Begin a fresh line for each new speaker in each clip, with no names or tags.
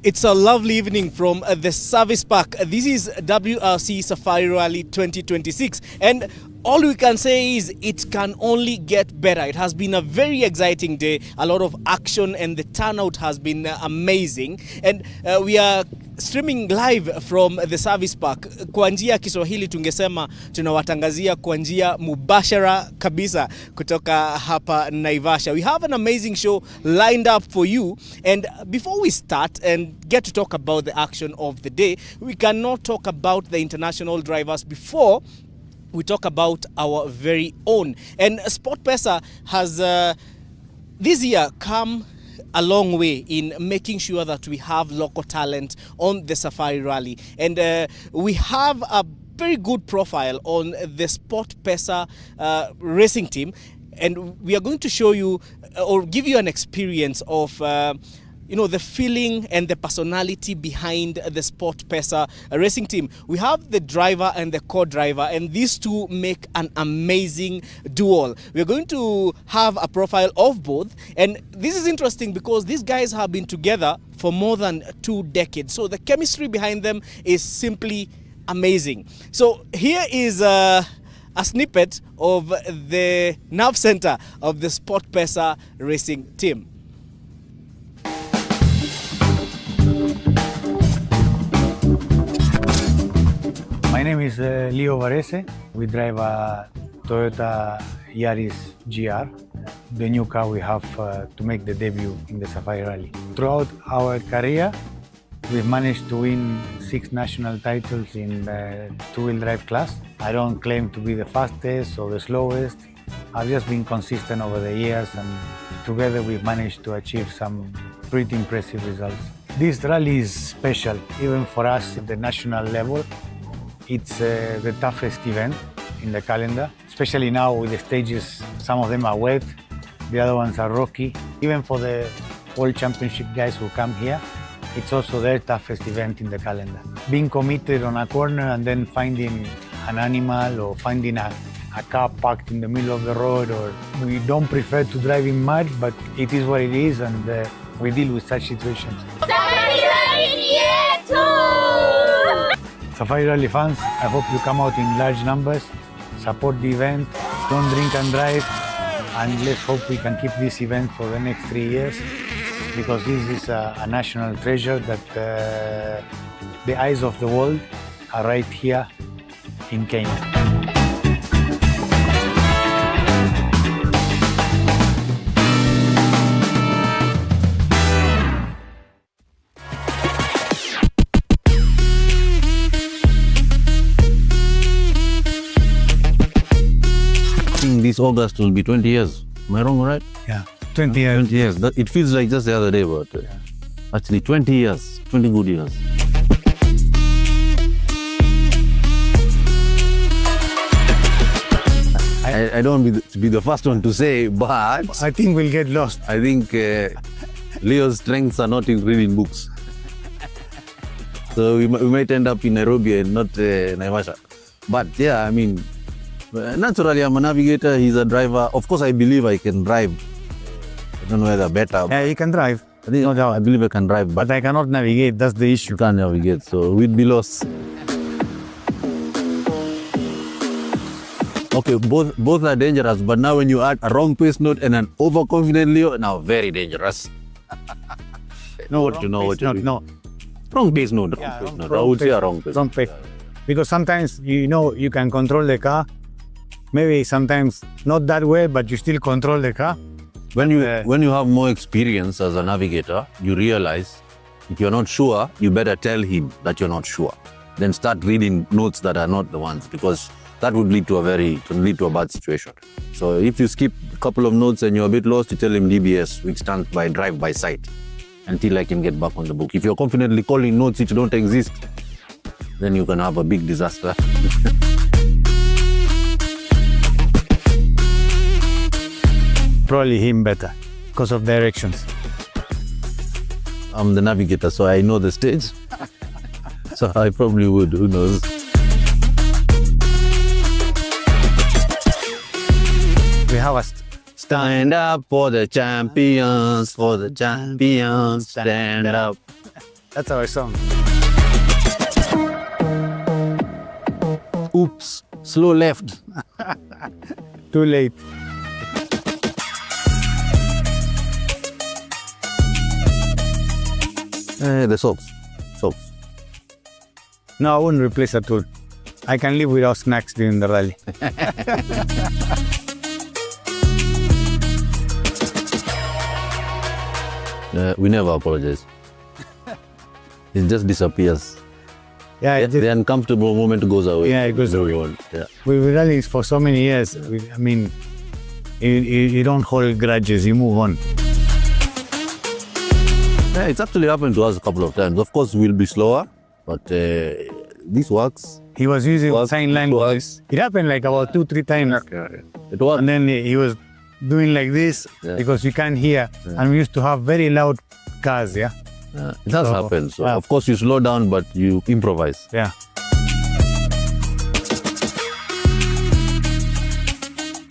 It's a lovely evening from the service park. This is WRC Safari Rally 2026, and all we can say is it can only get better. It has been a very exciting day, a lot of action, and the turnout has been amazing. And we are streaming live from the service park. Kwa njia ya Kiswahili tungesema tunawatangazia kwa njia mubashara kabisa kutoka hapa Naivasha. We have an amazing show lined up for you, and before we start and get to talk about the action of the day, we cannot talk about the international drivers before we talk about our very own. And SportPesa has this year come a long way in making sure that we have local talent on the Safari Rally. And we have a very good profile on the SportPesa racing team. And we are going to show you or give you an experience of the feeling and the personality behind the SportPesa racing team. We have the driver and the co-driver, and these two make an amazing duo. We're going to have a profile of both, and this is interesting because these guys have been together for more than 2 decades. So the chemistry behind them is simply amazing. So here is a snippet of the nerve center of the SportPesa racing team.
My name is Leo Varese. We drive a Toyota Yaris GR, the new car we have to make the debut in the Safari Rally. Throughout our career, we've managed to win 6 national titles in the two-wheel drive class. I don't claim to be the fastest or the slowest. I've just been consistent over the years, and together we've managed to achieve some pretty impressive results. This rally is special, even for us at the national level. It's the toughest event in the calendar, especially now with the stages. Some of them are wet, the other ones are rocky. Even for the World Championship guys who come here, it's also their toughest event in the calendar. Being committed on a corner and then finding an animal or finding a car parked in the middle of the road, or we don't prefer to drive in mud, but it is what it is, and we deal with such situations. Safari Rally fans, I hope you come out in large numbers, support the event, don't drink and drive, and let's hope we can keep this event for the next 3 years, because this is a national treasure that the eyes of the world are right here in Kenya.
This August will be 20 years. Am I wrong, right?
Yeah, 20 years.
20 years. It feels like just the other day, but actually 20 years, 20 good years. I don't want to be the first one to say, but
I think we'll get lost.
I think Leo's strengths are not in reading books. So we might end up in Nairobi and not Naivasha. But yeah, I mean, naturally, I'm a navigator, he's a driver. Of course, I believe I can drive. I don't know whether better.
Yeah, you can drive.
I think, no doubt. I believe I can drive.
But I cannot navigate, that's the issue.
You can't navigate, so we'd be lost. Okay, both are dangerous, but now when you add a wrong pace note and an overconfident Leo, now very dangerous.
No,
no. Wrong pace note. I would say a wrong pace.
Wrong pace. Because sometimes, you can control the car. Maybe sometimes not that way, but you still control the car.
When you have more experience as a navigator, you realize if you're not sure, you better tell him that you're not sure. Then start reading notes that are not the ones, because that would lead to a bad situation. So if you skip a couple of notes and you're a bit lost, you tell him DBS, which stands by drive by sight, until I can get back on the book. If you're confidently calling notes which don't exist, then you can have a big disaster.
Probably him better, because of directions.
I'm the navigator, so I know the stage. So I probably would, who knows.
We have a
Stand up for the champions, stand up.
That's our song.
Oops, slow left.
Too late.
The socks. Socks.
No, I wouldn't replace at all. I can live without snacks during the rally.
We never apologize. It just disappears.
Yeah,
The uncomfortable moment goes away.
Yeah, it goes away.
Yeah.
we rallied for so many years. You don't hold grudges, you move on.
Yeah, it's actually happened to us a couple of times. Of course, we'll be slower, but this works.
He was using
Works.
sign language. It happened like about 2-3 times.
It works.
And then he was doing like this because we can't hear. And we used to have very loud cars, yeah?
It does happen. So, of course, you slow down, but you improvise.
Yeah.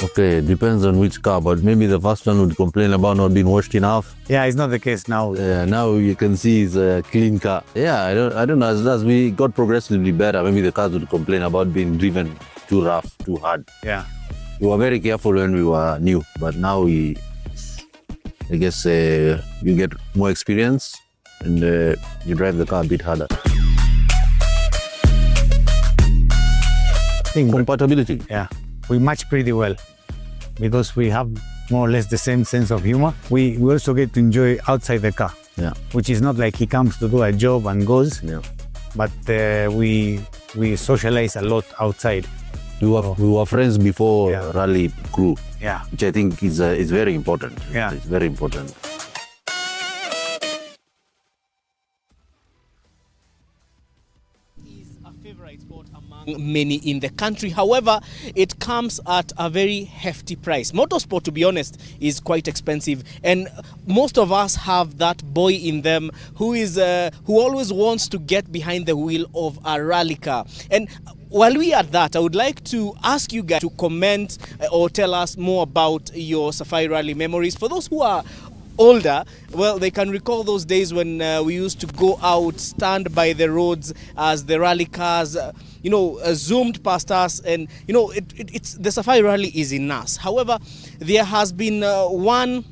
Okay, depends on which car, but maybe the first one would complain about not being washed enough.
Yeah, it's not the case now.
Now you can see it's a clean car. Yeah, I don't know. As we got progressively better, maybe the cars would complain about being driven too rough, too hard.
Yeah.
We were very careful when we were new, but now I guess you get more experience and you drive the car a bit harder.
I think
Compatibility.
yeah, we match pretty well because we have more or less the same sense of humor. We also get to enjoy outside the car,
Yeah.
which is not like he comes to do a job and goes,
Yeah.
but we socialize a lot outside.
We were friends before rally crew,
Yeah.
which I think is very important.
Yeah.
It's very important.
Is a favorite sport among many in the country. However, it comes at a very hefty price. Motorsport, to be honest, is quite expensive, and most of us have that boy in them who always wants to get behind the wheel of a rally car. And while we are at that, I would like to ask you guys to comment or tell us more about your Safari Rally memories. For those who are older, well, they can recall those days when we used to go out, stand by the roads as the rally cars, zoomed past us, and it's the Safari Rally is in us. However, there has been one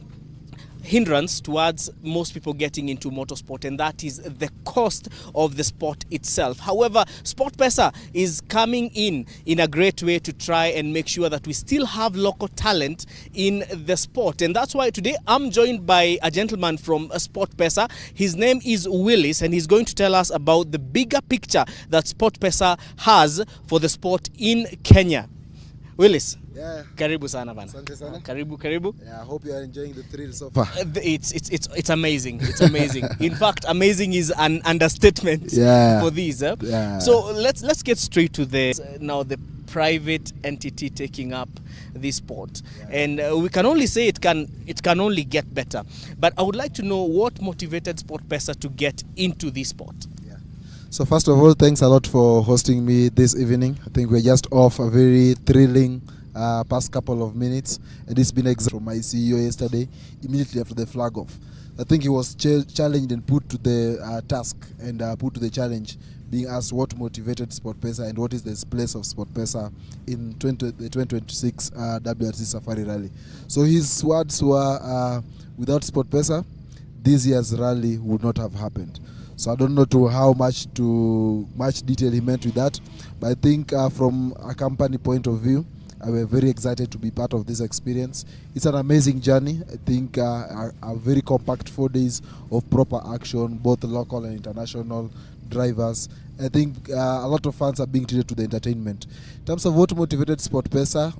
hindrance towards most people getting into motorsport, and that is the cost of the sport itself. However, SportPesa is coming in a great way to try and make sure that we still have local talent in the sport, and that's why today I'm joined by a gentleman from SportPesa. His name is Willis, and he's going to tell us about the bigger picture that SportPesa has for the sport in Kenya. Willis,
yeah.
Karibu sana bana.
Asante sana.
Karibu.
Yeah, I hope you are enjoying the thrill so far.
It's amazing. It's amazing. In fact, amazing is an understatement for these.
Yeah.
So let's get straight to the private entity taking up this sport, and we can only say it can only get better. But I would like to know what motivated SportPesa to get into this sport.
So first of all, thanks a lot for hosting me this evening. I think we're just off a very thrilling past couple of minutes, and it's been exciting from my CEO yesterday, immediately after the flag off. I think he was challenged and put to the task and put to the challenge, being asked what motivated SportPesa and what is the place of SportPesa in the 2026 WRC Safari Rally. So his words were, without SportPesa, this year's rally would not have happened. So I don't know how much detail he meant with that, but I think from a company point of view, we're very excited to be part of this experience. It's an amazing journey. I think a very compact 4 days of proper action, both local and international drivers. I think a lot of fans are being treated to the entertainment. In terms of what motivated SportPesa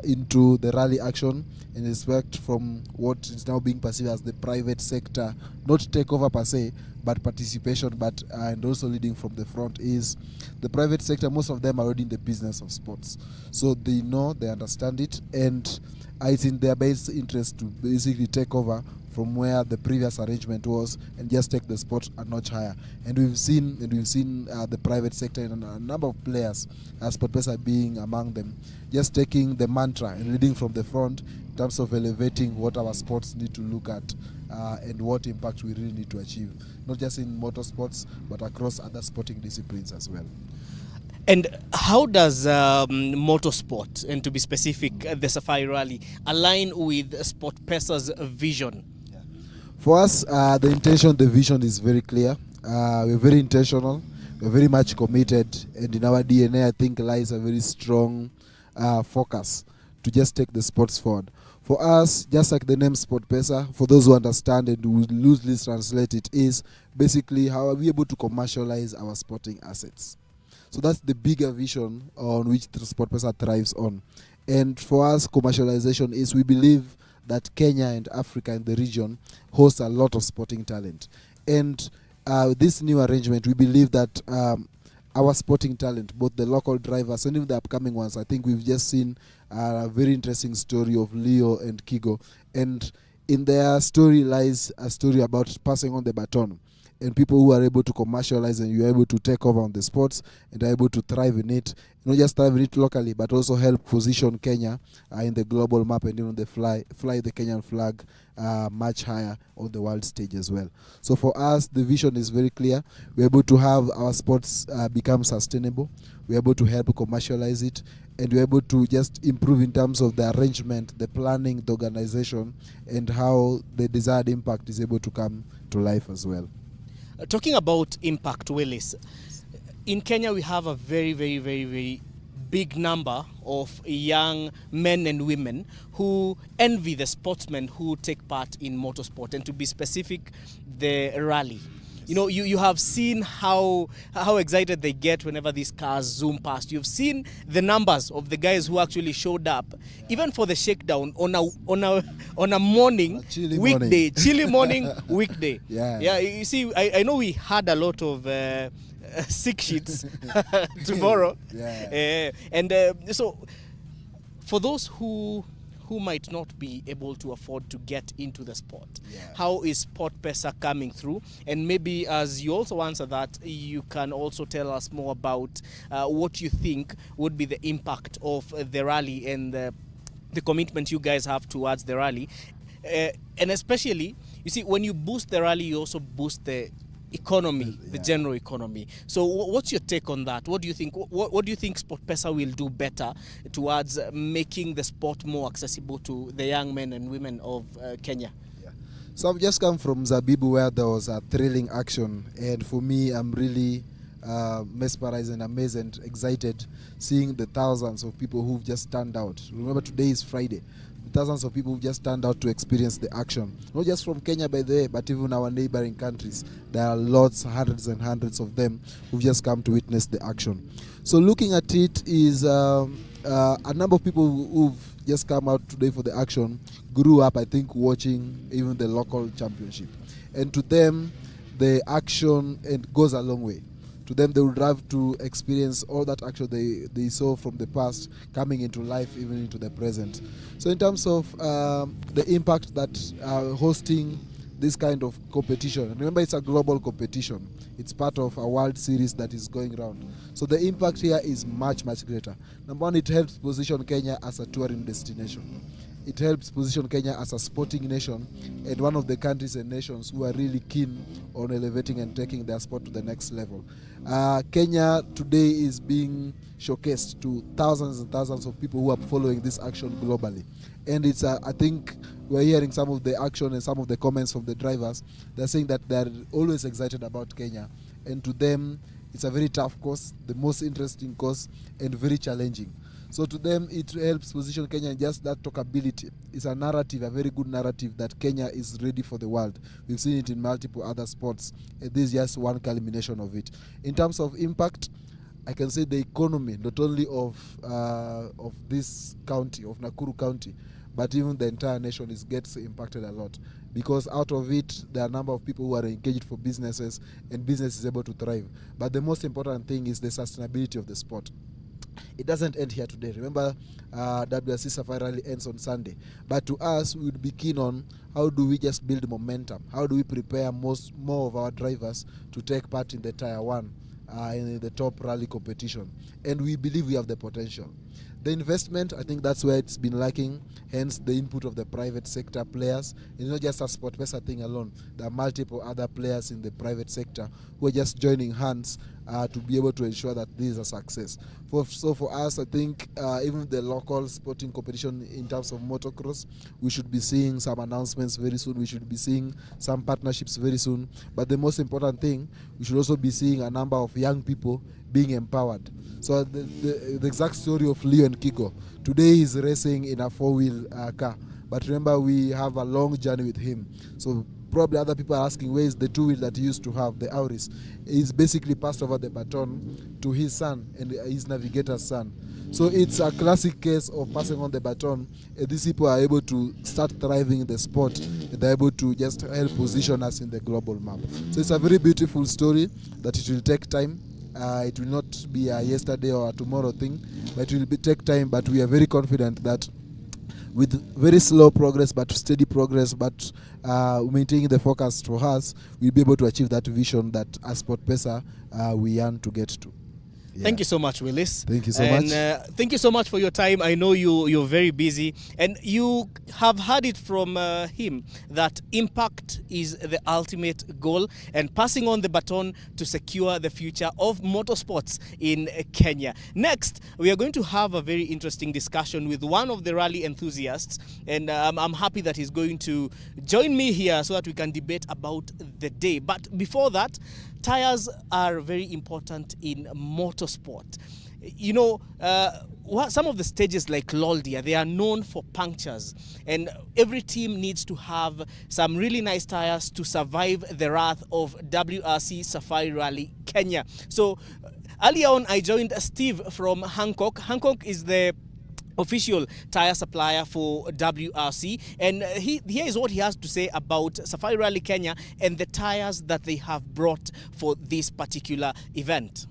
into the rally action, in respect from what is now being perceived as the private sector, not takeover per se, but participation, and also leading from the front, is the private sector. Most of them are already in the business of sports, so they know, they understand it, and it's in their best interest to basically take over from where the previous arrangement was and just take the sport a notch higher. And we've seen the private sector and a number of players, SportPesa being among them, just taking the mantra and leading from the front in terms of elevating what our sports need to look at and what impact we really need to achieve. not just in motorsports, but across other sporting disciplines as well.
And how does motorsport, and to be specific, the Safari Rally, align with SportPesa's vision?
For us, the intention, the vision is very clear. We're very intentional. We're very much committed, and in our DNA, I think lies a very strong focus to just take the sports forward. For us, just like the name SportPesa, for those who understand and who loosely translate it, is basically how are we able to commercialize our sporting assets. So that's the bigger vision on which the SportPesa thrives on. And for us, commercialization is, we believe that Kenya and Africa and the region host a lot of sporting talent. And this new arrangement, we believe that our sporting talent, both the local drivers and even the upcoming ones, I think we've just seen a very interesting story of Leo and Kigo. And in their story lies a story about passing on the baton. And people who are able to commercialize and you're able to take over on the sports and are able to thrive in it, not just thrive in it locally, but also help position Kenya in the global map and even fly the Kenyan flag much higher on the world stage as well. So for us, the vision is very clear. We're able to have our sports become sustainable. We're able to help commercialize it, and we're able to just improve in terms of the arrangement, the planning, the organization, and how the desired impact is able to come to life as well.
Talking about impact, Willis, in Kenya we have a very, very, very, very big number of young men and women who envy the sportsmen who take part in motorsport, and to be specific, the rally. You know, you have seen how excited they get whenever these cars zoom past. You've seen the numbers of the guys who actually showed up, even for the shakedown on a morning,
chilly
weekday, chilly morning, weekday.
Yeah.
You see, I know we had a lot of sick sheets tomorrow. So for those who might not be able to afford to get into the sport, how is SportPesa coming through? And maybe as you also answer that, you can also tell us more about what you think would be the impact of the rally and the commitment you guys have towards the rally. And especially, you see, when you boost the rally, you also boost the economy, the general economy. So what's your take on that? What do you think? What do you think SportPesa will do better towards making the sport more accessible to the young men and women of Kenya?
So I've just come from Zabibu, where there was a thrilling action, and for me, I'm really mesmerized and amazed and excited seeing the thousands of people who've just turned out. Remember, today is Friday. Thousands of people who just turned out to experience the action. Not just from Kenya, by the way, but even our neighboring countries. There are lots, hundreds and hundreds of them who've just come to witness the action. So looking at it is a number of people who've just come out today for the action grew up, I think, watching even the local championship. And to them, the action goes a long way. To them, they would love to experience all that action they saw from the past coming into life, even into the present. So in terms of the impact that hosting this kind of competition, remember it's a global competition. It's part of a World Series that is going around. So the impact here is much, much greater. Number one, it helps position Kenya as a touring destination. It helps position Kenya as a sporting nation and one of the countries and nations who are really keen on elevating and taking their sport to the next level. Kenya today is being showcased to thousands and thousands of people who are following this action globally. And it's, I think we're hearing some of the action and some of the comments from the drivers. They're saying that they're always excited about Kenya. And to them, it's a very tough course, the most interesting course, and very challenging. So to them, it helps position Kenya in just that talkability. It's a narrative, a very good narrative that Kenya is ready for the world. We've seen it in multiple other sports, and this is just one culmination of it. In terms of impact, I can say the economy, not only of this county, of Nakuru County, but even the entire nation gets impacted a lot. Because out of it, there are a number of people who are engaged for businesses, and business is able to thrive. But the most important thing is the sustainability of the sport. It doesn't end here today. Remember, WRC Safari Rally ends on Sunday. But to us, we would be keen on how do we just build momentum? How do we prepare more of our drivers to take part in the Tier 1, in the top rally competition? And we believe we have the potential. The investment, I think that's where it's been lacking, hence the input of the private sector players. It's not just a SportPesa thing alone. There are multiple other players in the private sector who are just joining hands to be able to ensure that this is a success. So for us, I think even the local sporting competition in terms of motocross, we should be seeing some announcements very soon. We should be seeing some partnerships very soon. But the most important thing, we should also be seeing a number of young people being empowered. So the exact story of Leo and Kiko. Today he's racing in a four-wheel car. But remember, we have a long journey with him. So probably other people are asking, where is the two-wheel that he used to have, the Auris? He's basically passed over the baton to his son and his navigator's son. So it's a classic case of passing on the baton. These people are able to start thriving in the sport, and they're able to just help position us in the global map. So it's a very beautiful story that it will take time. It will not be a yesterday or a tomorrow thing, but it will take time. But we are very confident that with very slow progress but steady progress, but maintaining the focus for us, we'll be able to achieve that vision that as SportPesa we yearn to get to. Yeah.
Thank you so much, Willis.
Thank you so
much.
much.
Thank you so much for your time. I know you're very busy, and you have heard it from him that impact is the ultimate goal, and passing on the baton to secure the future of motorsports in Kenya. Next, we are going to have a very interesting discussion with one of the rally enthusiasts, and I'm happy that he's going to join me here so that we can debate about the day. But before that, tires are very important in motorsport. You know, some of the stages like Loldia, they are known for punctures, and every team needs to have some really nice tires to survive the wrath of WRC Safari Rally Kenya. So earlier on, I joined Steve from Hancock. Hancock is the official tire supplier for WRC, and here is what he has to say about Safari Rally Kenya and the tires that they have brought for this particular event.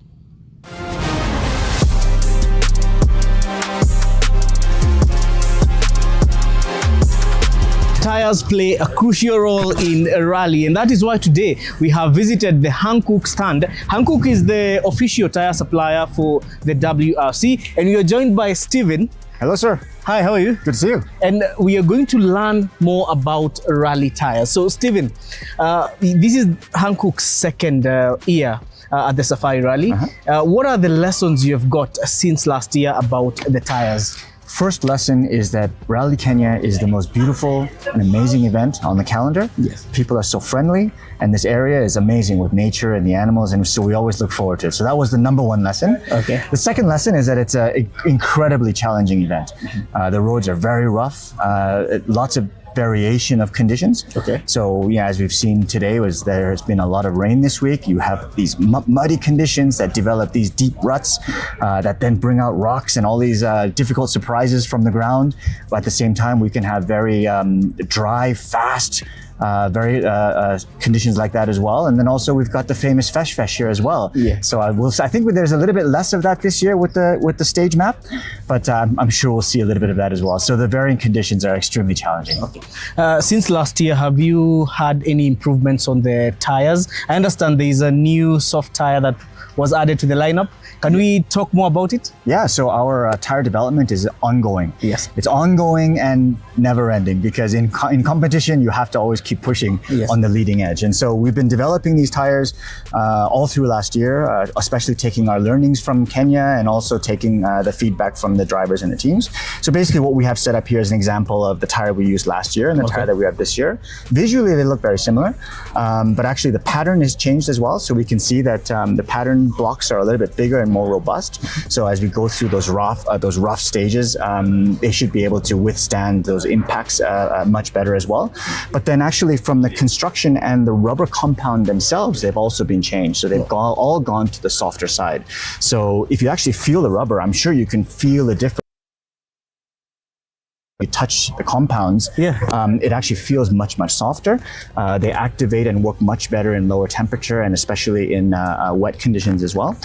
Tires play a crucial role in a rally, and that is why today we have visited the Hankook stand. Hankook is the official tire supplier for the WRC, and we are joined by Steven.
Hello, sir.
Hi, how are you?
Good to see you.
And we are going to learn more about rally tires. So, Steven, this is Hankook's second year at the Safari Rally. What are the lessons you have got since last year about the tires?
First lesson is that Rally Kenya is the most beautiful and amazing event on the calendar.
Yes.
People are so friendly, and this area is amazing with nature and the animals, and so we always look forward to it. So that was the number one lesson.
Okay.
The second lesson is that it's an incredibly challenging event. The roads are very rough, lots of variation of conditions.
Okay.
So yeah, as we've seen today, there has been a lot of rain this week. You have these muddy conditions that develop these deep ruts that then bring out rocks and all these difficult surprises from the ground. But at the same time, we can have very dry, fast, very conditions like that as well. And then also we've got the famous Fesh here as well.
Yeah.
So I think there's a little bit less of that this year with the stage map, but I'm sure we'll see a little bit of that as well. So the varying conditions are extremely challenging.
Okay. Since last year, have you had any improvements on the tires? I understand there is a new soft tire that was added to the lineup. Can we talk more about it?
Yeah, so our tire development is ongoing.
Yes.
It's ongoing and never ending, because in competition, you have to always keep pushing on the leading edge. And so we've been developing these tires all through last year, especially taking our learnings from Kenya and also taking the feedback from the drivers and the teams. So basically what we have set up here is an example of the tire we used last year and the tire that we have this year. Visually, they look very similar, but actually the pattern has changed as well. So we can see that the pattern blocks are a little bit bigger and more robust. So as we go through those rough stages, they should be able to withstand those impacts much better as well. But then actually from the construction and the rubber compound themselves, they've also been changed. So they've all gone to the softer side. So if you actually feel the rubber, I'm sure you can feel the difference. you touch the compounds, it actually feels much, much softer. They activate and work much better in lower temperature and especially in wet conditions as well.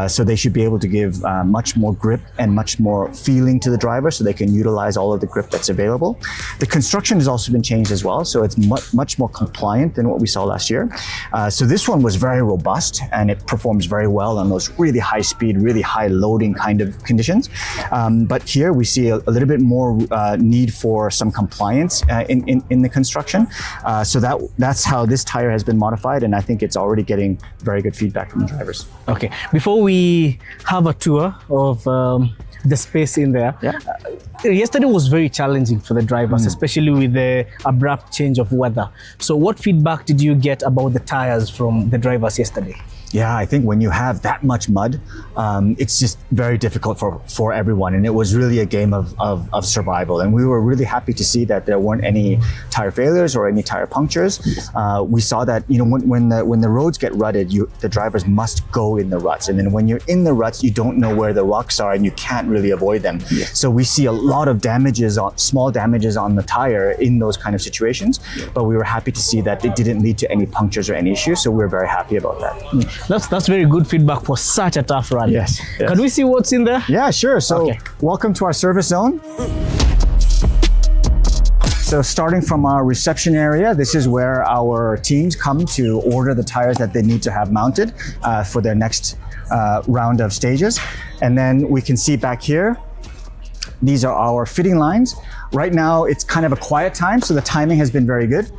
So they should be able to give much more grip and much more feeling to the driver so they can utilize all of the grip that's available. The construction has also been changed as well, so it's much more compliant than what we saw last year. So this one was very robust and it performs very well on those really high speed, really high loading kind of conditions. But here we see a little bit more need for some compliance in the construction. So that's how this tire has been modified, and I think it's already getting very good feedback from the drivers.
Okay, before we have a tour of the space in there, yesterday was very challenging for the drivers, especially with the abrupt change of weather. So what feedback did you get about the tires from the drivers yesterday?
Yeah, I think when you have that much mud, it's just very difficult for everyone. And it was really a game of survival. And we were really happy to see that there weren't any tire failures or any tire punctures. We saw that, when the roads get rutted, the drivers must go in the ruts. And then when you're in the ruts, you don't know where the rocks are and you can't really avoid them. Yeah. So we see a lot of small damages on the tire in those kind of situations. But we were happy to see that it didn't lead to any punctures or any issues. So we're very happy about that.
That's very good feedback for such a tough rally.
Yes.
Can we see what's in there?
Yeah, sure. So welcome to our service zone. So starting from our reception area, this is where our teams come to order the tires that they need to have mounted for their next round of stages. And then we can see back here, these are our fitting lines. Right now, it's kind of a quiet time, so the timing has been very good.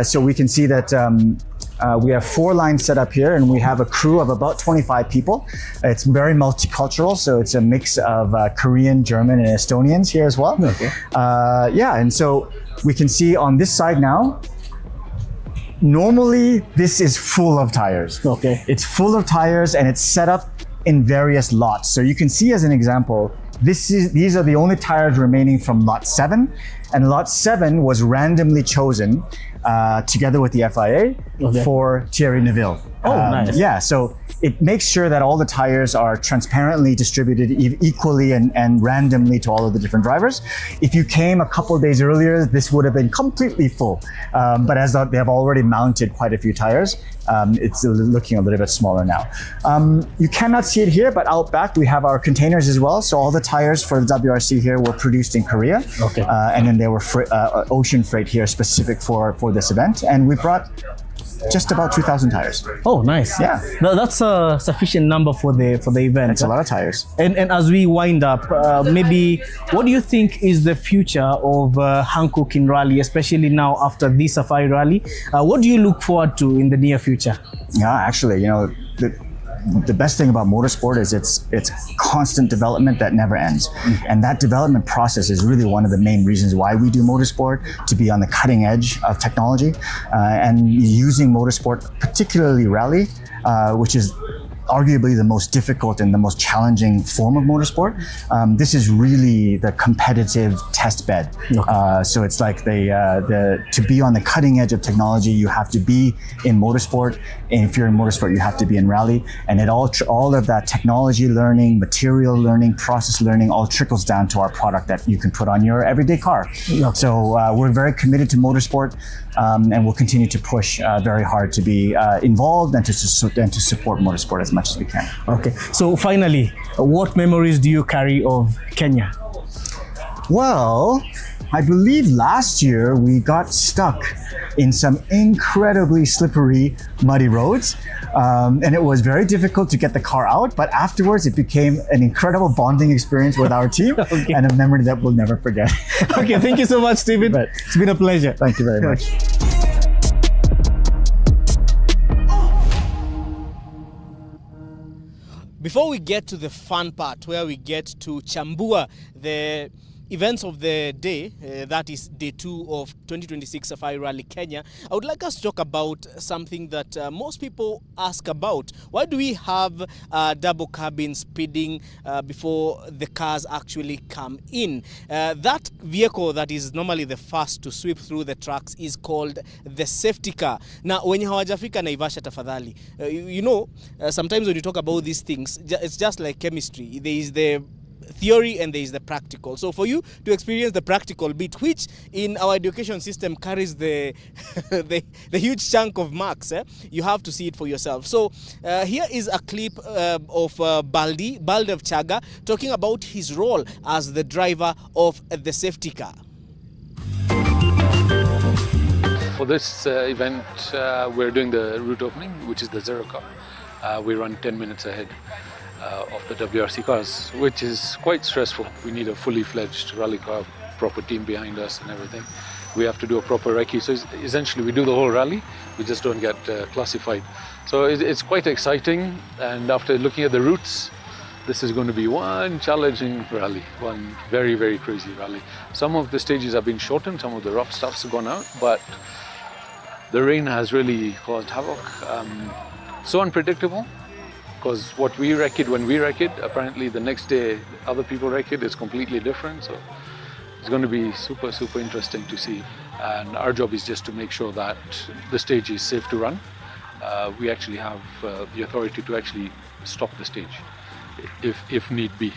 So we can see that we have 4 lines set up here, and we have a crew of about 25 people. It's very multicultural, so it's a mix of Korean, German, and Estonians here as well. Okay. And so we can see on this side now, normally this is full of tires. Okay. It's full of tires, and it's set up in various lots. So you can see as an example, these are the only tires remaining from lot 7, and lot 7 was randomly chosen together with the FIA for Thierry Neuville.
Oh, nice.
Yeah, so it makes sure that all the tires are transparently distributed equally and randomly to all of the different drivers. If you came a couple of days earlier, this would have been completely full. But as they have already mounted quite a few tires, it's looking a little bit smaller now. You cannot see it here, but out back we have our containers as well. So all the tires for the WRC here were produced in Korea. Okay. And then they were ocean freight here specific for this event. And we brought just about 2,000 tires.
Oh, nice.
Yeah.
That's a sufficient number for the event.
It's a lot of tires.
And as we wind up, maybe what do you think is the future of Hankook in rally, especially now after this Safari rally? What do you look forward to in the near future?
Yeah, actually, the best thing about motorsport is it's constant development that never ends. And that development process is really one of the main reasons why we do motorsport, to be on the cutting edge of technology and using motorsport, particularly rally, which is arguably the most difficult and the most challenging form of motorsport. This is really the competitive test bed. So it's like to be on the cutting edge of technology, you have to be in motorsport. And if you're in motorsport, you have to be in rally. And all of that technology learning, material learning, process learning, all trickles down to our product that you can put on your everyday car. So we're very committed to motorsport, and we'll continue to push very hard to be involved and to support motorsport as much as we can.
Okay, so finally, what memories do you carry of Kenya?
Well, I believe last year we got stuck in some incredibly slippery, muddy roads. And it was very difficult to get the car out, but afterwards it became an incredible bonding experience with our team and a memory that we'll never forget.
Okay, thank you so much, Stephen. It's been a pleasure.
Thank you very much.
Before we get to the fun part, where we get to chambua the events of the day, that is day 2 of 2026 Safari Rally Kenya, I would like us to talk about something that most people ask about. Why do we have double cabin speeding before the cars actually come in? That vehicle that is normally the first to sweep through the tracks is called the safety car. Now, wenye hawajafika Naivasha tafadhali, sometimes when you talk about these things, it's just like chemistry. There is the theory and there is the practical. So for you to experience the practical bit, which in our education system carries the the huge chunk of marks, you have to see it for yourself. So here is a clip of Baldi of Chaga talking about his role as the driver of the safety car.
For this event, we're doing the route opening, which is the zero car. We run 10 minutes ahead of the WRC cars, which is quite stressful. We need a fully fledged rally car, proper team behind us and everything. We have to do a proper recce. So essentially we do the whole rally, we just don't get classified. So it's quite exciting, and after looking at the routes, this is going to be one challenging rally, one very, very crazy rally. Some of the stages have been shortened, some of the rough stuff's gone out, but the rain has really caused havoc. So unpredictable, because what we wreck it when we wreck it, apparently the next day other people wreck it, it's completely different. So it's going to be super, super interesting to see. And our job is just to make sure that the stage is safe to run. We actually have the authority to actually stop the stage if need be.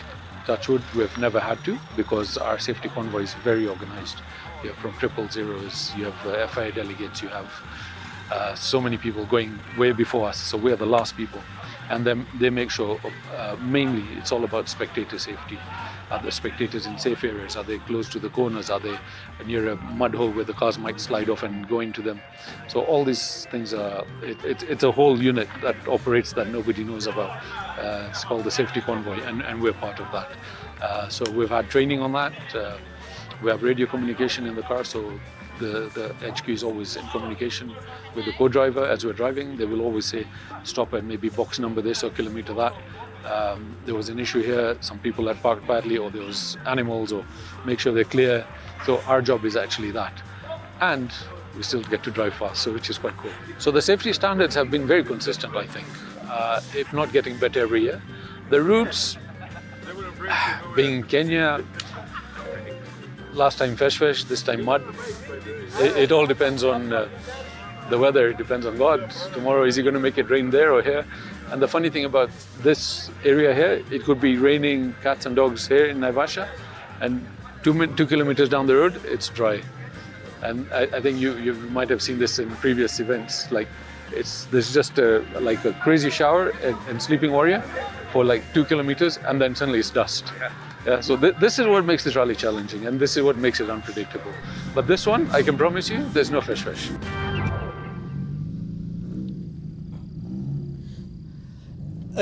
Touch wood, we've never had to, because our safety convoy is very organized. You have from 000s, you have FIA delegates, you have so many people going way before us, so we're the last people. And then they make sure, mainly it's all about spectator safety. Are the spectators in safe areas? Are they close to the corners? Are they near a mud hole where the cars might slide off and go into them? So all these things are, it's a whole unit that operates that nobody knows about. It's called the safety convoy, and we're part of that. So we've had training on that. We have radio communication in the car, so the HQ is always in communication with the co-driver as we're driving. They will always say, stop at maybe box number this or kilometer that. There was an issue here, some people had parked badly, or there was animals, or make sure they're clear. So our job is actually that. And we still get to drive fast, so which is quite cool. So the safety standards have been very consistent, I think, if not getting better every year. The routes, being in Kenya, last time fesh, this time mud. It all depends on the weather, it depends on God. Tomorrow, is he going to make it rain there or here? And the funny thing about this area here, it could be raining cats and dogs here in Naivasha, and 2 kilometers down the road, it's dry. And I think you might have seen this in previous events. Like, there's just like a crazy shower in Sleeping Warrior for like 2 kilometers, and then suddenly it's dust. Yeah, so this is what makes this rally challenging, and this is what makes it unpredictable. But this one, I can promise you, there's no fesh.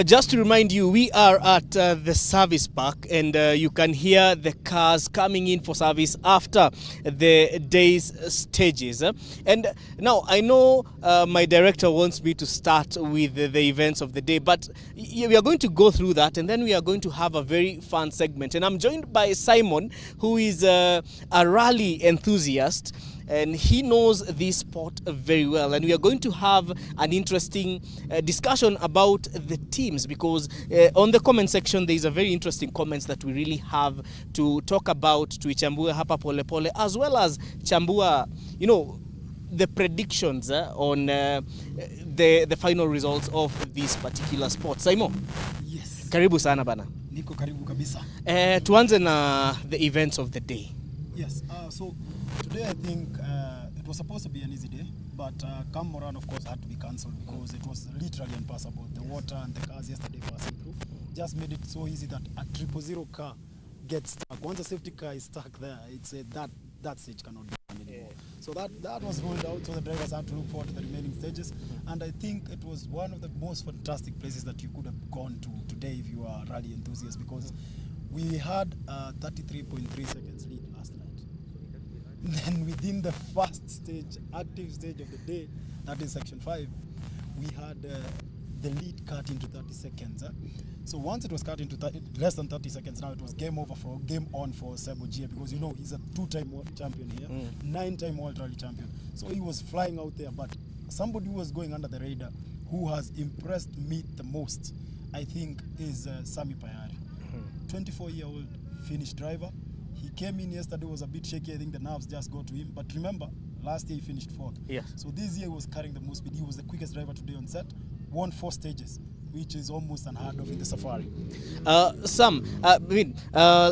Just to remind you, we are at the service park, and you can hear the cars coming in for service after the day's stages. And now I know my director wants me to start with the events of the day, but we are going to go through that, and then we are going to have a very fun segment. And I'm joined by Simon, who is a rally enthusiast, and he knows this sport very well, and we are going to have an interesting discussion about the teams, because on the comment section there is a very interesting comments that we really have to talk about, tuichambue hapa pole pole, as well as chambua, you know, the predictions on the final results of this particular sport. Simon,
yes,
karibu sana bana.
Niko karibu kabisa.
Tuanze na the events of the day.
Yes, so today I think it was supposed to be an easy day, but Kam Moran of course had to be cancelled because it was literally impassable. The water and the cars yesterday passing through just made it so easy that a 000 car gets stuck. Once a safety car is stuck there, it's that stage cannot be done anymore. So that was rolled out, so the drivers had to look forward to the remaining stages. And I think it was one of the most fantastic places that you could have gone to today if you are a rally enthusiast, because we had 33.3 seconds lead last night. Then within the first stage, active stage of the day, that is section 5, we had the lead cut into 30 seconds. So once it was cut into less than 30 seconds, now it was game on for Sebo Gia, because you know he's a 2-time world champion here, 9-time world rally champion. So he was flying out there, but somebody who was going under the radar, who has impressed me the most, I think, is Sami Payari. 24-year-old Finnish driver. He came in yesterday, was a bit shaky. I think the nerves just got to him. But remember, last year he finished 4th.
Yes.
So this year he was carrying the most speed. He was the quickest driver today on set. Won 4 stages. which is almost unheard of in the Safari.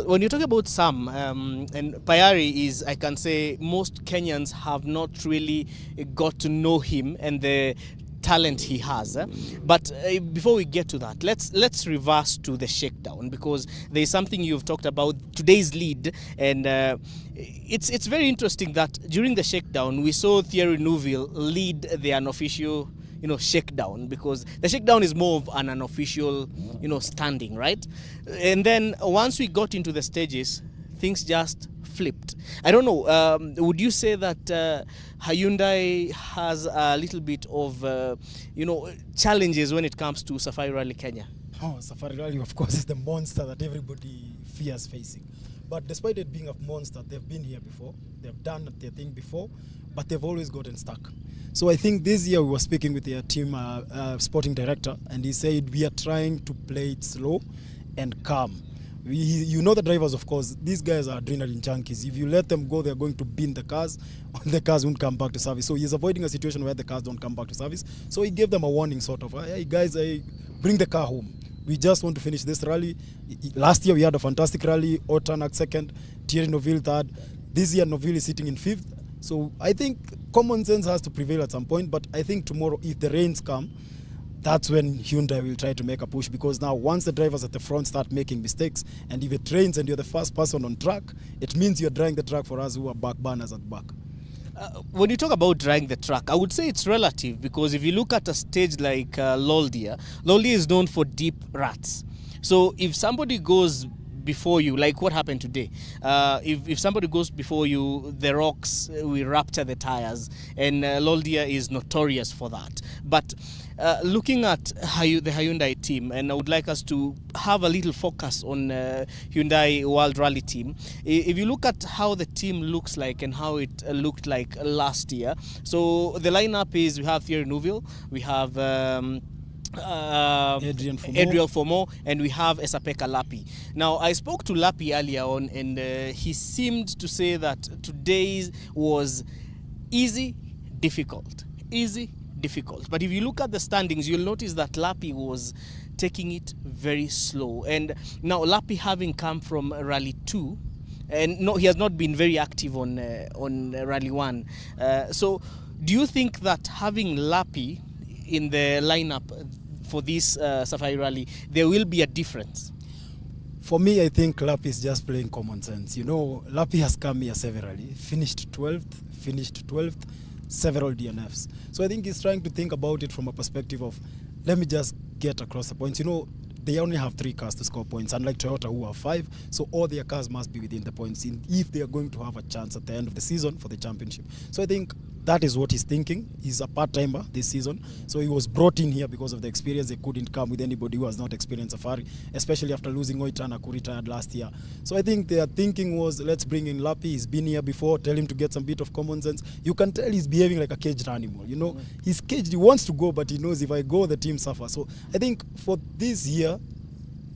When you talk about Sam, and Payari is, I can say, most Kenyans have not really got to know him and the talent he has. But before we get to that, let's reverse to the shakedown, because there is something you've talked about, today's lead, and it's very interesting that during the shakedown we saw Thierry Neuville lead the unofficial shakedown, because the shakedown is more of an unofficial standing, right? And then once we got into the stages, things just flipped. I don't know, would you say that Hyundai has a little bit of challenges when it comes to Safari Rally Kenya?
Oh, Safari Rally, of course, is the monster that everybody fears facing. But despite it being a monster, they've been here before, they've done their thing before, but they've always gotten stuck. So I think this year we were speaking with their team sporting director, and he said we are trying to play it slow and calm. The drivers, of course, these guys are adrenaline junkies. If you let them go, they're going to bin the cars, the cars won't come back to service. So he's avoiding a situation where the cars don't come back to service. So he gave them a warning, sort of, hey guys, bring the car home. We just want to finish this rally. Last year we had a fantastic rally, Otanak second, Thierry Neuville third. This year Neuville is sitting in fifth. So I think common sense has to prevail at some point, but I think tomorrow, if the rains come, that's when Hyundai will try to make a push, because now once the drivers at the front start making mistakes, and if it rains and you're the first person on track, it means you're drying the track for us who are back burners at back.
When you talk about drying the track, I would say it's relative, because if you look at a stage like Loldia is known for deep ruts. So if somebody goes before you, like what happened today, if somebody goes before you, the rocks will rupture the tires, and Loldia is notorious for that. But looking at the Hyundai team, and I would like us to have a little focus on Hyundai World Rally team. If you look at how the team looks like and how it looked like last year, so the lineup is, we have Thierry Neuville, we have Adrian Fomo, and we have Esapeka Lapi. Now, I spoke to Lapi earlier on, and he seemed to say that today was easy, difficult. But if you look at the standings, you'll notice that Lapi was taking it very slow. And now Lapi, having come from Rally 2, and no, he has not been very active on Rally 1. So do you think that having Lapi in the lineup for this Safari Rally, there will be a difference?
For me, I think Lapi is just playing common sense. Lapi has come here severally, finished 12th, several DNFs. So I think he's trying to think about it from a perspective of, let me just get across the points. They only have 3 cars to score points, unlike Toyota who have 5. So all their cars must be within the points if they are going to have a chance at the end of the season for the championship. So I think that is what he's thinking. He's a part-timer this season. So he was brought in here because of the experience. They couldn't come with anybody who has not experienced Safari, especially after losing Oitana, who retired last year. So I think their thinking was, let's bring in Lapi. He's been here before. Tell him to get some bit of common sense. You can tell he's behaving like a caged animal. He's caged. He wants to go, but he knows if I go, the team suffers. So I think for this year,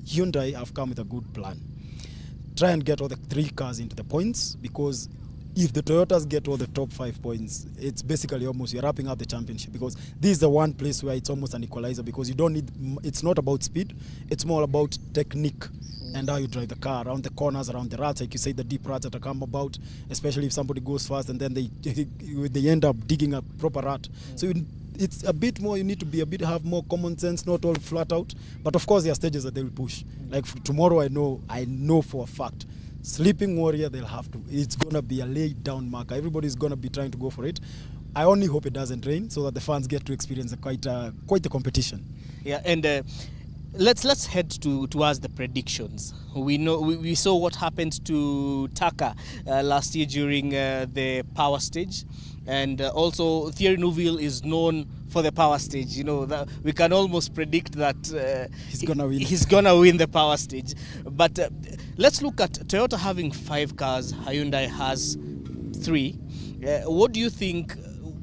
Hyundai have come with a good plan. Try and get all the 3 cars into the points, because if the Toyotas get all the top 5 points, it's basically almost you're wrapping up the championship, because this is the one place where it's almost an equalizer, because you don't need, it's not about speed, it's more about technique and how you drive the car around the corners, around the ruts, like you say, the deep ruts that come about, especially if somebody goes fast and then they end up digging a proper rut. So it's a bit more, you need to have more common sense, not all flat out. But of course there are stages that they will push. Like tomorrow, I know for a fact, Sleeping Warrior, they'll have to. It's going to be a laid down marker. Everybody's going to be trying to go for it. I only hope it doesn't rain so that the fans get to experience quite the competition.
Yeah, and let's head towards the predictions. We saw what happened to Taka last year during the power stage. And also Thierry Neuville is known for the power stage. That we can almost predict that
he's
gonna win the power stage. But let's look at Toyota having 5 cars, Hyundai has 3. What do you think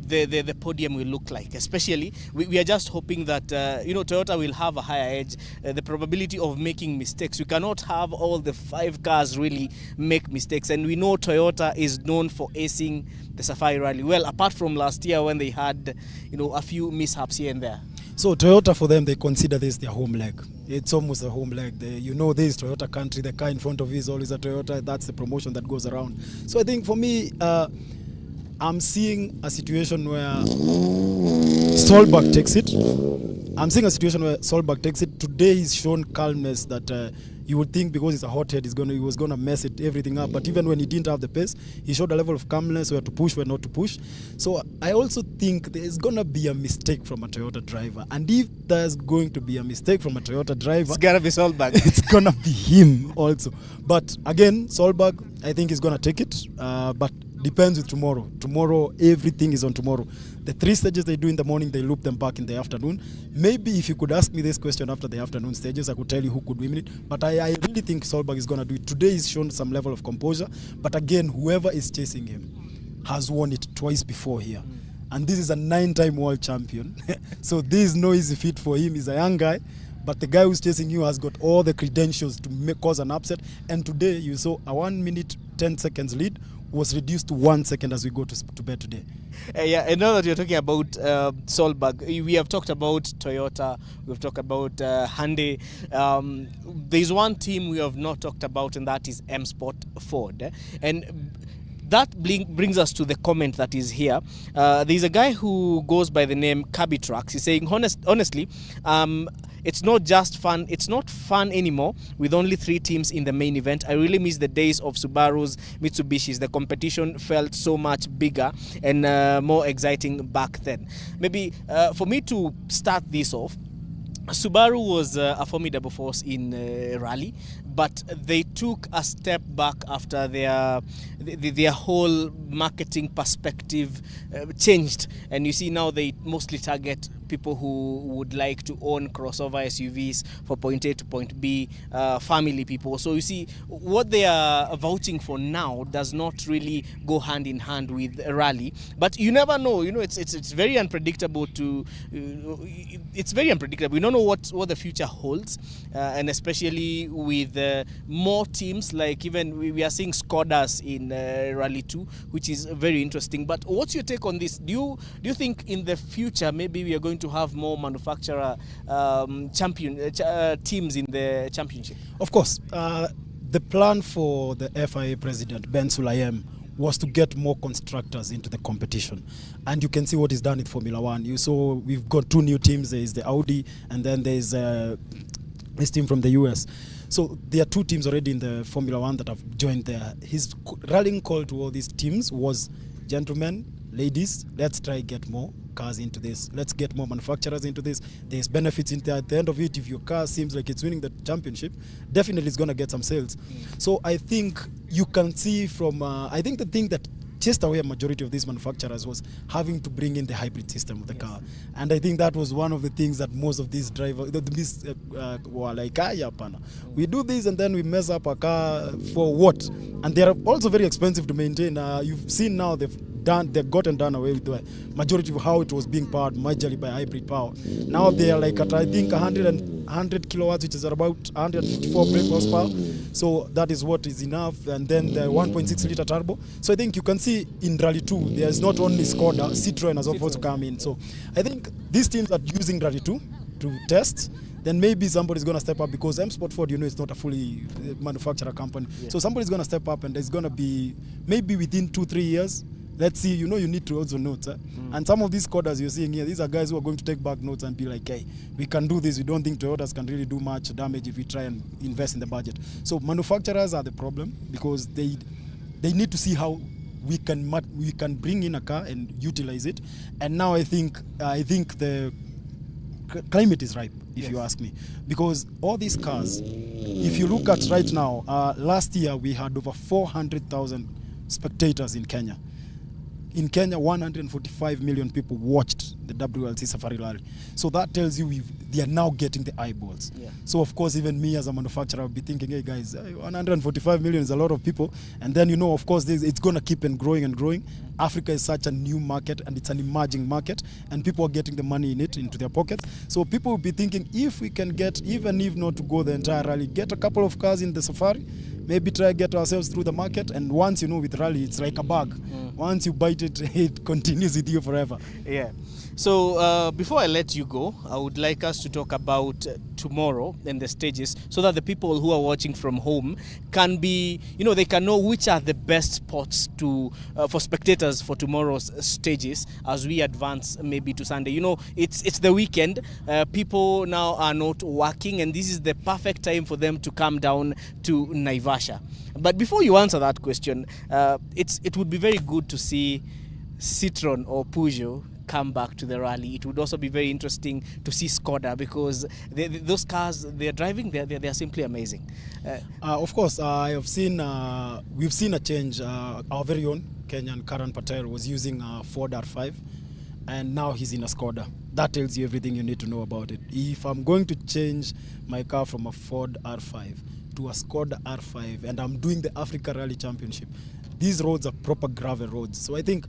the podium will look like? Especially, we are just hoping that Toyota will have a higher edge. The probability of making mistakes, we cannot have all the 5 cars really make mistakes, and we know Toyota is known for acing the Safari Rally. Well, apart from last year when they had a few mishaps here and there.
So Toyota, for them, they consider this their home leg. It's almost a home leg. This Toyota country, the car in front of you is always a Toyota. That's the promotion that goes around. So I think for me, I'm seeing a situation where Solberg takes it. Today he's shown calmness that you would think because he's a hothead, he was gonna mess everything up. But even when he didn't have the pace, he showed a level of calmness, where to push, where not to push. So I also think there's gonna be a mistake from a Toyota driver. And if there's going to be a mistake from a Toyota driver,
It's gotta be Solberg.
it's gonna be him also. But again, Solberg, I think he's gonna take it. But depends with tomorrow. Tomorrow, everything is on tomorrow. The 3 stages they do in the morning, they loop them back in the afternoon. Maybe if you could ask me this question after the afternoon stages, I could tell you who could win it. But I really think Solberg is going to do it. Today he's shown some level of composure. But again, whoever is chasing him has won it twice before here. And this is a 9-time world champion. So this is no easy feat for him. He's a young guy. But the guy who's chasing you has got all the credentials to cause an upset. And today you saw a 1 minute 10 seconds lead was reduced to 1 second as we go to bed today.
Yeah, I know that you're talking about Solberg. We have talked about Toyota, we've talked about Hyundai. There's one team we have not talked about, and that is M Sport Ford. And that brings us to the comment that is here. There's a guy who goes by the name Cabby Trucks. He's saying, honestly, it's not just fun. It's not fun anymore with only 3 teams in the main event. I really miss the days of Subarus, Mitsubishis. The competition felt so much bigger and more exciting back then. Maybe for me to start this off, Subaru was a formidable force in rally, but they took a step back after their whole marketing perspective changed, and you see now they mostly target people who would like to own crossover SUVs for point A to point B, family people. So you see, what they are vouching for now does not really go hand in hand with rally. But you never know. It's very unpredictable. It's very unpredictable. We don't know what the future holds, and especially with more teams. Like even we are seeing Skodas in Rally 2, which is very interesting. But what's your take on this? Do you think in the future maybe we are going to have more manufacturer teams in the championship?
Of course, the plan for the FIA president Ben Sulayem was to get more constructors into the competition, and you can see what is done in Formula One. You saw we've got 2 new teams. There is the Audi, and then there is this team from the US. So there are 2 teams already in the Formula One that have joined there. His rallying call to all these teams was, gentlemen, ladies, let's try get more cars into this. Let's get more manufacturers into this. There's benefits in there. At the end of it, if your car seems like it's winning the championship, definitely it's going to get some sales. So I think you can see from, I think the thing that chased away a majority of these manufacturers was having to bring in the hybrid system of the car. And I think that was one of the things that most of these drivers were like, we do this and then we mess up a car for what? And they're also very expensive to maintain. You've seen now they've gotten done away with the majority of how it was being powered majorly by hybrid power. Now they are like at, I think, 100 kilowatts, which is at about 154 brake horsepower. So that is what is enough. And then the 1.6 liter turbo. So I think you can see in Rally 2, there's not only Skoda, Citroen has also come in. So I think these teams are using Rally 2 to test. Then maybe somebody's going to step up, because M Sport Ford, it's not a fully manufacturer company. Yeah. So somebody's going to step up, and there's going to be maybe within 2-3 years. Let's see, you need to also note. And some of these Skodas you're seeing here, these are guys who are going to take back notes and be like, hey, we can do this. We don't think Toyotas can really do much damage if we try and invest in the budget. So manufacturers are the problem, because they need to see how we can bring in a car and utilize it. And now I think the climate is ripe, if you ask me, because all these cars, if you look at right now, last year we had over 400,000 spectators in Kenya. In Kenya, 145 million people watched the WLC Safari Rally. So that tells you they are now getting the eyeballs. Yeah. So of course, even me as a manufacturer, I'll be thinking, hey guys, 145 million is a lot of people. And then, of course, it's going to keep on growing and growing. Africa is such a new market, and it's an emerging market, and people are getting the money in it into their pockets. So people will be thinking, if we can get, even if not to go the entire rally, get a couple of cars in the Safari, maybe try to get ourselves through the market. And once, with rally, it's like a bag. Once you bite it, it continues with you forever.
Yeah. So before I let you go, I would like us to talk about tomorrow and the stages, so that the people who are watching from home can be, they can know which are the best spots to for spectators for tomorrow's stages as we advance maybe to Sunday. It's the weekend. People now are not working, and this is the perfect time for them to come down to Naivasha. But before you answer that question, it would be very good to see Citroen or Peugeot come back to the rally. It would also be very interesting to see Skoda, because those cars they're driving, they're simply amazing.
Of course, we've seen a change. Our very own Kenyan Karan Patel was using a Ford R5, and now he's in a Skoda. That tells you everything you need to know about it. If I'm going to change my car from a Ford R5 to a Skoda R5, and I'm doing the Africa Rally Championship, these roads are proper gravel roads. So I think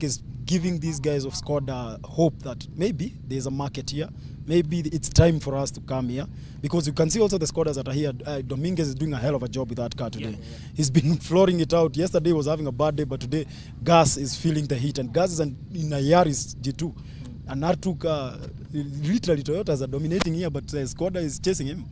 is giving these guys of Skoda hope that maybe there's a market here. Maybe it's time for us to come here, because you can see also the Skodas that are here. Dominguez is doing a hell of a job with that car today. Yeah. He's been flooring it out. Yesterday was having a bad day, but today Gas is feeling the heat, and Gas is in a Yaris G2. And R2 car, literally Toyotas are dominating here, but Skoda is chasing him.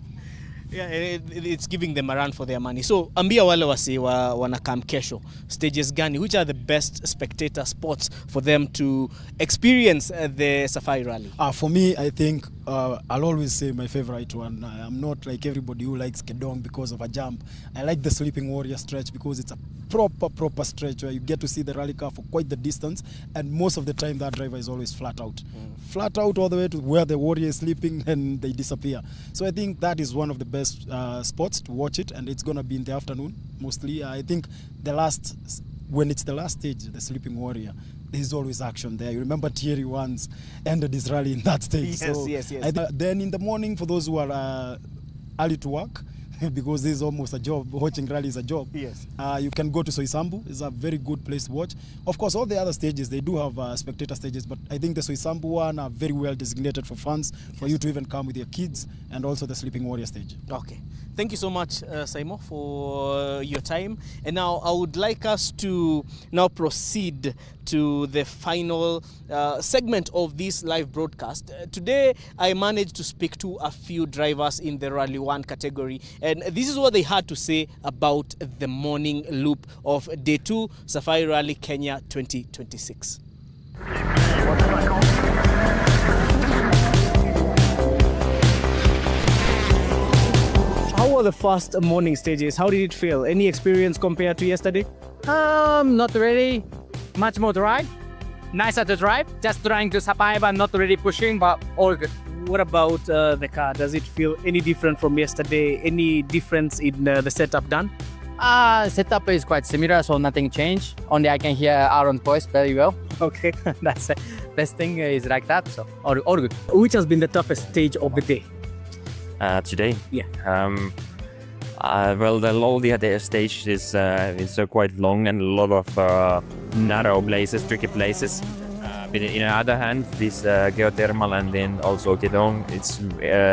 Yeah, it's giving them a run for their money. So ambia wale wasi wanakam kesho, stages gani, which are the best spectator spots for them to experience the Safari Rally?
For me, I think I'll always say my favorite one. I'm not like everybody who likes Kedong because of a jump. I like the Sleeping Warrior stretch because it's a proper stretch where you get to see the rally car for quite the distance, and most of the time that driver is always flat out. Flat out all the way to where the Warrior is sleeping, and they disappear. So I think that is one of the best spots to watch it, and it's going to be in the afternoon mostly. I think when it's the last stage, the Sleeping Warrior, there's always action there. You remember Thierry once ended his rally in that stage.
Yes.
Then in the morning, for those who are early to work, because this is almost a job, watching rally is a job.
Yes.
You can go to Soisambu. It's a very good place to watch. Of course, all the other stages, they do have spectator stages, but I think the Soisambu one are very well designated for fans, for you to even come with your kids, and also the Sleeping Warrior stage.
Okay. Thank you so much, Saimo, for your time. And now I would like us to now proceed to the final segment of this live broadcast. Today, I managed to speak to a few drivers in the Rally 1 category, and this is what they had to say about the morning loop of Day 2 Safari Rally Kenya 2026. How were the first morning stages? How did it feel? Any experience compared to yesterday?
Not really. Much more dry. Nicer to drive. Just trying to survive and not really pushing, but all good.
What about the car? Does it feel any different from yesterday? Any difference in the setup done?
Setup is quite similar, so nothing changed. Only I can hear Aaron's voice very well.
Okay.
That's the best thing is like that, so all good.
Which has been the toughest stage of the day?
Today?
Yeah.
Well, the Loldia stage is quite long and a lot of narrow places, tricky places. But on the other hand, this geothermal and then also Kedong, it's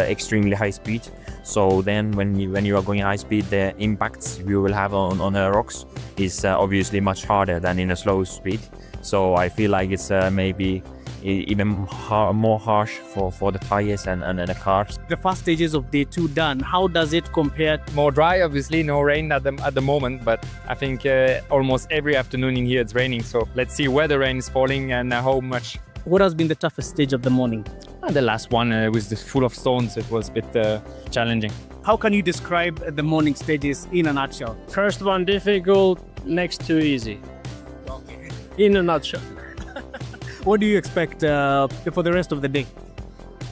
extremely high speed. So then when you are going high speed, the impacts you will have on the rocks is obviously much harder than in a slow speed. So I feel like it's maybe even more harsh for the tires and the cars.
The first stages of Day 2 done, how does it compare?
More dry, obviously, no rain at the moment, but I think almost every afternoon in here it's raining. So let's see where the rain is falling and how much.
What has been the toughest stage of the morning?
The last one was full of stones. It was a bit challenging.
How can you describe the morning stages in a nutshell?
First one difficult, next two easy.
Okay.
In a nutshell.
What do you expect for the rest of the day?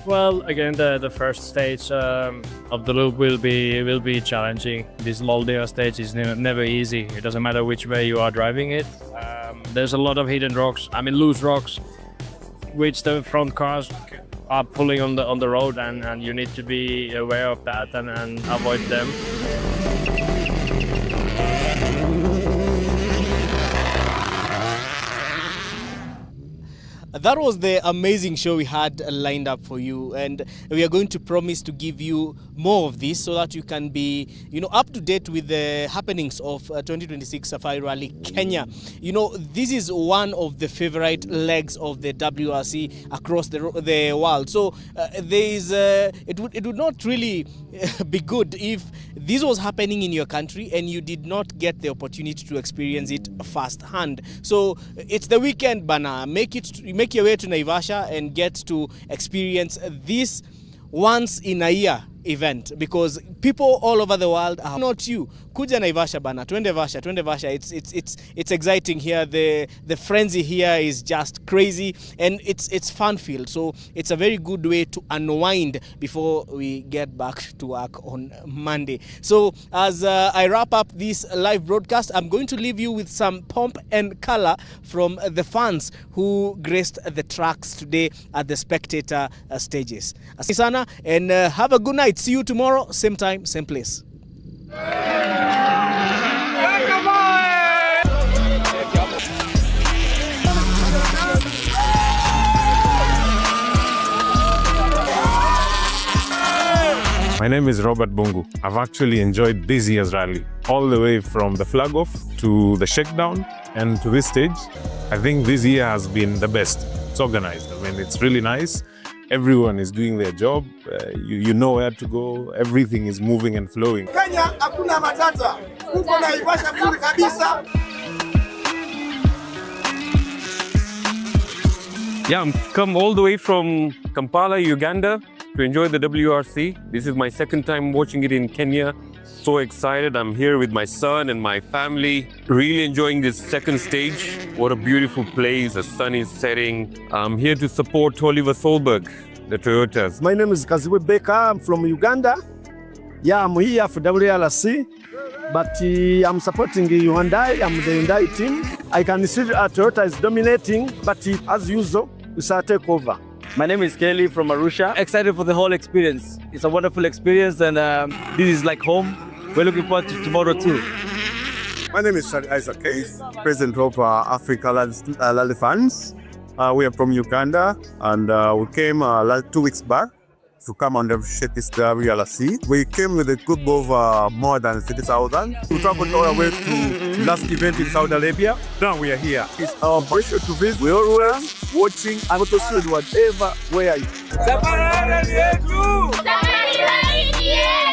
Well, again, the first stage of the loop will be challenging. This Moldeo stage is never easy. It doesn't matter which way you are driving it. There's a lot of hidden rocks. I mean, loose rocks, which the front cars are pulling on the road, and you need to be aware of that and avoid them.
that was the amazing show we had lined up for you, and we are going to promise to give you more of this so that you can be, up to date with the happenings of 2026 Safari Rally Kenya. This is one of the favorite legs of the WRC across the world. So it would not really be good if this was happening in your country and you did not get the opportunity to experience it firsthand. So it's the weekend, bana. Make your way to Naivasha and get to experience this once in a year event, because people all over the world are not you. Kuja Naivasha bana, twende Vasha. It's exciting here. The frenzy here is just crazy, and it's fun filled. So it's a very good way to unwind before we get back to work on Monday. So as I wrap up this live broadcast, I'm going to leave you with some pomp and color from the fans who graced the tracks today at the spectator stages. Asante sana, and have a good night. See you tomorrow, same time, same place.
My name is Robert Bungu. I've actually enjoyed this year's rally, all the way from the flag off to the shakedown and to this stage. I think this year has been the best. It's organized. I mean, it's really nice. Everyone is doing their job. You know where to go. Everything is moving and flowing.
Kenya hakuna matata. Uko Naivasha kule kabisa.
Yeah, I'm come all the way from Kampala, Uganda to enjoy the WRC. This is my second time watching it in Kenya. So excited. I'm here with my son and my family. Really enjoying this second stage. What a beautiful place. The sun is setting. I'm here to support Oliver Solberg, the Toyotas.
My name is Kaziwe Baker. I'm from Uganda. Yeah, I'm here for WRC, but I'm supporting Hyundai. I'm the Hyundai team. I can see Toyota is dominating, but as usual, it's a takeover.
My name is Kelly from Arusha. Excited for the whole experience. It's a wonderful experience, and this is like home. We're looking forward to tomorrow too.
My name is Isaac Case, President of Africa Rally Fans. We are from Uganda, and we came 2 weeks back to come and appreciate this WRC. We came with a group of more than 30,000. We traveled all the way to last event in Saudi Arabia. Now we are here. It's our pleasure to visit. We're always watching and to see whatever where you.
Safari Rally yetu!
Safari Rally yetu!